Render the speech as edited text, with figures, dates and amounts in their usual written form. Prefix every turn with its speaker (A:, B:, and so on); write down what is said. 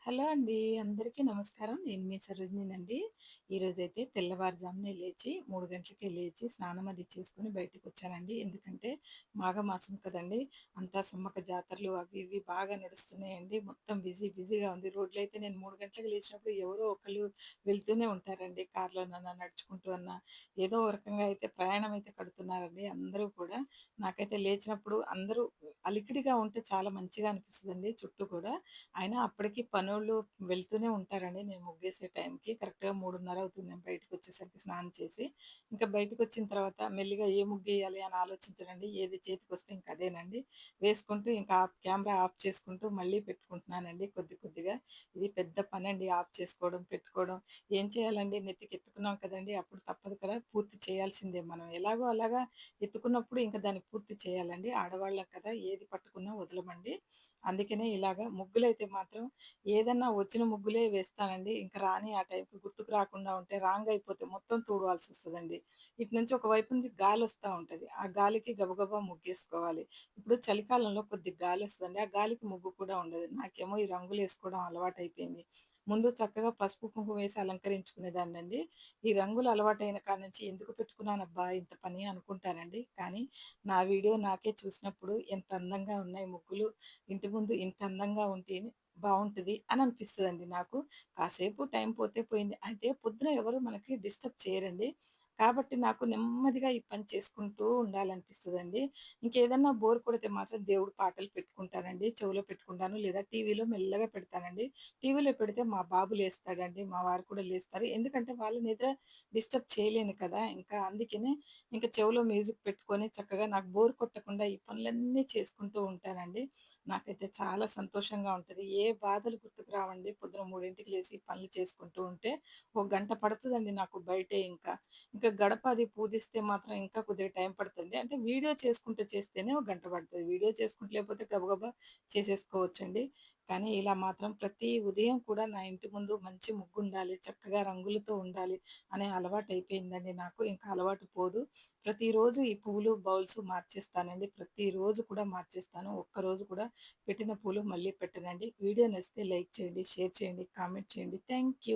A: Hello అండి. అందరికీ నమస్కారం. నేను మీ సరోజినినండి. ఈరోజైతే తెల్లవారుజామునే లేచి 3 గంటలకే లేచి స్నానం అది చేసుకొని బయటికొచ్చానండి. ఎందుకంటే మాఘమాసం కదండీ! అంతా సమ్మక్క జాతరలు అవి ఇవి బాగా నడుస్తున్నాయండి. మొత్తం బిజీ బిజీగా ఉంది. రోడ్లయితే నేను 3 గంటలకు లేచినప్పుడు ఎవరో ఒకళ్ళు వెళ్తూనే ఉంటారండి. కార్‌లోనన్నా, నడుచుకుంటూ అన్నా, ఏదో ఒక రకంగా అయితే ప్రయాణం అయితే కడుతున్నారండి అందరూ కూడా. నాకైతే లేచినప్పుడు అందరూ అలికిడిగా ఉంటే చాలా మంచిగా అనిపిస్తదండి చుట్టూ కూడా. అయినా అప్పటికి పనోళ్ళు వెళ్తూనే ఉంటారండి. నేను ముగ్గేసే టైంకి కరెక్ట్‌గా 3:30 అవుతుంది నేను బయటికొచ్చేసరికి స్నానం చేసి. ఇంకా బయటికొచ్చిన తర్వాత మెల్లిగా ఏ ముగ్గేయాలి అని ఆలోచించనండి. ఏది చేతికొస్తే ఇంక అదేనండి. వేసుకుంటూ ఇంకా కెమెరా ఆఫ్ చేసుకుంటూ మళ్ళీ పెట్టుకుంటున్నానండి కొద్ది కొద్దిగా. ఇది పెద్ద పనండి ఆఫ్ చేసుకోవడం, పెట్టుకోవడం. ఏం చేయాలండి నెత్తికెత్తుకున్నాం కదండీ! అప్పుడు తప్పదు కదా! పూర్తి చేయాల్సిందే మనం. ఎలాగో అలాగా ఎత్తుకున్నప్పుడు ఇంక దాన్ని పూర్తి చేయాలండి. ఆడవాళ్ళం కదా! ఏది పట్టుకున్నా వదలమండి. అందుకనే ఇలాగ ముగ్గులైతే మాత్రం ఏదన్నా వచ్చిన ముగ్గులే వేస్తానండి. ఇంక రాని ఆ టైంకి గుర్తుకు రాకుండా ఉంటే రాంగ్ అయిపోతే మొత్తం తుడవాల్సొస్తదండి. ఇటు నుంచి ఒక వైపు నుంచి గాలొస్తా ఉంటది. ఆ గాలికి గబగబా ముగ్గేసుకోవాలి. ఇప్పుడు చలికాలంలో కొద్దిగా గాలొస్తదండి. ఆ గాలికి ముగ్గు కూడా ఉండదు. నాకేమో ఈ రంగులేసుకోవడం అలవాటయిపోయింది. ముందు చక్కగా పసుపు, కుంకుమ వేసి అలంకరించుకునేదాన్నండి. ఈ రంగులు అలవాటైన కాడ నుంచి ఎందుకు పెట్టుకున్నానబ్బా! ఇంత పని అనుకుంటానండి. కానీ నా వీడియో నాకే చూసినప్పుడు ఎంత అందంగా ఉన్నాయి ముగ్గులు. ఇంటి ముందు ఇంత అందంగా ఉంటే బావుంటది అని అనిపిస్తదండి నాకు. కాసేపు టైం పోతే పోయింది. అయితే పొద్దున ఎవరు మనకి డిస్టర్బ్ చేయరండి. కాబట్టి నాకు నెమ్మదిగా ఈ పని చేసుకుంటూ ఉండాలనిపిస్తదండి. ఇంకేదన్నా బోర్ కొడితే మాత్రం దేవుడి పాటలు పెట్టుకుంటానండి. చెవులో పెట్టుకుంటాను. లేదా టీవీలో మెల్లగా పెడతానండి. టీవీలో పెడితే మా బాబు లేస్తాడండి. మా వారు కూడా లేస్తారు. ఎందుకంటే వాళ్ళ నిద్ర డిస్టర్బ్ చేయలేను కదా! ఇంకా అందుకనే ఇంక చెవులో మ్యూజిక్ పెట్టుకొని చక్కగా నాకు బోర్ కొట్టకుండా ఈ పనులన్నీ చేసుకుంటూ ఉంటానండి. నాకైతే చాలా సంతోషంగా ఉంటది. ఏ బాధలు గుర్తుకు రావండి. పొద్దున 3కి లేసి పనులు చేసుకుంటూ ఉంటే, ఒక గంట పడతదండి నాకు బయటే ఇంకా. ఇంకా గడప అది పూజిస్తే మాత్రం ఇంకా కొద్దిగా టైం పడతదండి. అంటే వీడియో చేసుకుంటూ చేస్తేనే ఒక గంట పడతది. వీడియో చేసుకుంటూ లేకపోతే గబగబా చేసేసుకోవచ్చండి. కానీ ఇలా మాత్రం ప్రతి ఉదయం కూడా నా ఇంటి ముందు మంచి ముగ్గుండాలి, చక్కగా రంగులతో ఉండాలి అనే అలవాటయిపోయిందండి నాకు. ఇంకా అలవాటు పోదు. ప్రతిరోజు ఈ పువ్వులు, బౌల్స్ మార్చేస్తానండి. ప్రతిరోజు కూడా మార్చేస్తాను. ఒక్కరోజు కూడా పెట్టిన పూలు మళ్ళీ పెట్టనండి. వీడియో నచ్చితే లైక్ చేయండి, షేర్ చేయండి, కామెంట్ చేయండి. Thank you.